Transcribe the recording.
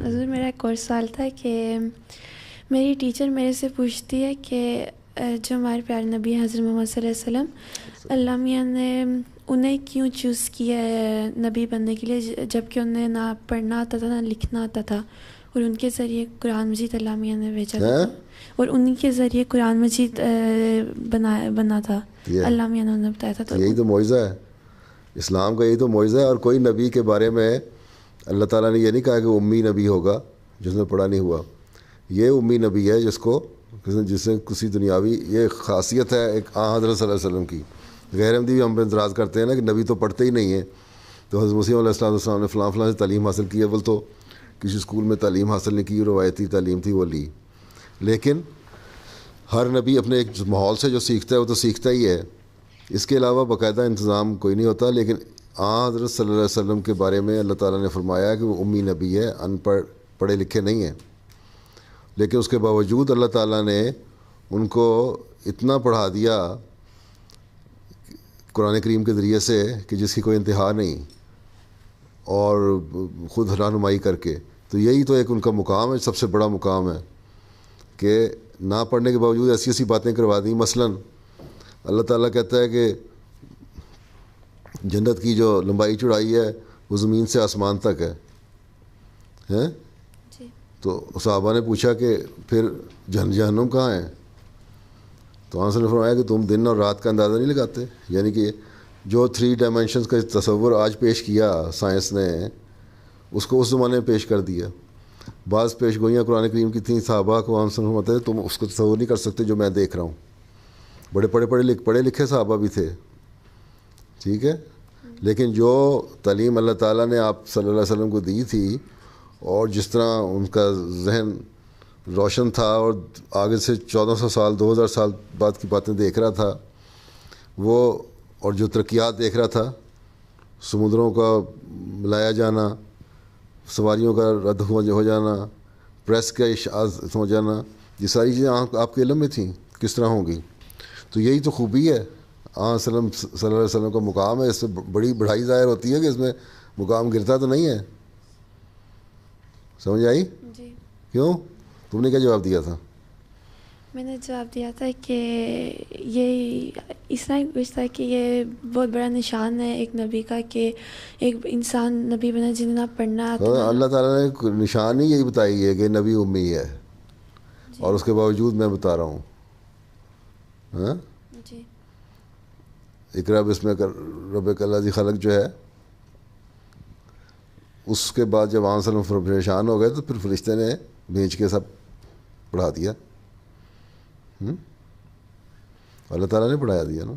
حضور میرا ایک اور سوال تھا کہ میری ٹیچر میرے سے پوچھتی ہے کہ جو ہمارے پیارے نبی ہیں حضرت محمد صلی اللہ علیہ وسلم، اللہ میاں نے انہیں کیوں چوز کیا ہے نبی بننے کے لیے، جب کہ انہیں نہ پڑھنا آتا تھا نہ لکھنا آتا تھا، اور ان کے ذریعے قرآن مجید اللہ میاں نے بھیجا تھا، اور انہی کے ذریعے قرآن مجید بنا تھا، اللہ میاں نے انہیں بتایا تھا. تو یہی تو معجزہ ہے اسلام کا، یہی تو معجزہ ہے. اور کوئی نبی کے بارے میں اللہ تعالیٰ نے یہ نہیں کہا کہ امی نبی ہوگا جس نے پڑھا نہیں ہوا. یہ امی نبی ہے جس نے کسی دنیاوی یہ خاصیت ہے ایک حضرت صلی اللہ علیہ وسلم کی. غیر احمدی بھی ہم پہ اعتراض کرتے ہیں نا کہ نبی تو پڑھتے ہی نہیں ہیں. تو حضرت مسیح علیہ السلام نے فلاں سے تعلیم حاصل کی ہے، اول تو کسی اسکول میں تعلیم حاصل نہیں کی، روایتی تعلیم تھی وہ لی. لیکن ہر نبی اپنے ایک ماحول سے جو سیکھتا ہے وہ تو سیکھتا ہی ہے، اس کے علاوہ باقاعدہ انتظام کوئی نہیں ہوتا. لیکن حضرت صلی اللہ علیہ وسلم کے بارے میں اللہ تعالیٰ نے فرمایا کہ وہ امی نبی ہے، ان پڑھ پڑھے لکھے نہیں ہیں. لیکن اس کے باوجود اللہ تعالیٰ نے ان کو اتنا پڑھا دیا قرآن کریم کے ذریعے سے کہ جس کی کوئی انتہا نہیں، اور خود رہنمائی کر کے. تو یہی تو ایک ان کا مقام ہے، سب سے بڑا مقام ہے کہ نہ پڑھنے کے باوجود ایسی ایسی باتیں کروا دیں. مثلاً اللہ تعالیٰ کہتا ہے کہ جنت کی جو لمبائی چوڑائی ہے وہ زمین سے آسمان تک ہے. تو صحابہ نے پوچھا کہ پھر جہنم کہاں ہے؟ تو آنسر نے فرمایا کہ تم دن اور رات کا اندازہ نہیں لگاتے. یعنی کہ جو 3 ڈائمینشنز کا تصور آج پیش کیا سائنس نے، اس کو اس زمانے میں پیش کر دیا. بعض پیش گوئیاں قرآن کریم کی تھیں، صحابہ کو آنسر فرماتے تھے تم اس کو تصور نہیں کر سکتے جو میں دیکھ رہا ہوں. بڑے پڑھے لکھے صحابہ بھی تھے، ٹھیک ہے. لیکن جو تعلیم اللہ تعالیٰ نے آپ صلی اللہ علیہ وسلم کو دی تھی، اور جس طرح ان کا ذہن روشن تھا اور آگے سے 1400 سال 2000 سال بعد کی باتیں دیکھ رہا تھا وہ، اور جو ترقیات دیکھ رہا تھا، سمندروں کا ملایا جانا، سواریوں کا رد ہو جانا، پریس کا اشاعت ہو جانا، یہ ساری چیزیں آپ کے علم میں تھیں کس طرح ہوں گی. تو یہی تو خوبی ہے صلی اللہ علیہ وسلم کا مقام ہے. اس سے بڑی بڑھائی ظاہر ہوتی ہے کہ اس میں مقام گرتا تو نہیں ہے. سمجھ آئی؟ جی. کیوں؟ تم نے کیا جواب دیا تھا؟ میں نے جواب دیا تھا کہ یہ اس طرح پوچھتا ہے کہ یہ بہت بڑا نشان ہے ایک نبی کا کہ ایک انسان نبی بنا جنہیں نہ پڑھنا آتا. اللہ تعالیٰ نے نشان ہی یہی بتائی ہے کہ نبی امی ہے، اور اس کے باوجود میں بتا رہا ہوں. ہاں جی. اقرا بسم ربک الذی خلق جو ہے، اس کے بعد جب آن سلم پریشان ہو گئے تو پھر فرشتے نے بھیج کے سب پڑھا دیا. اللہ تعالیٰ نے پڑھایا دیا نا.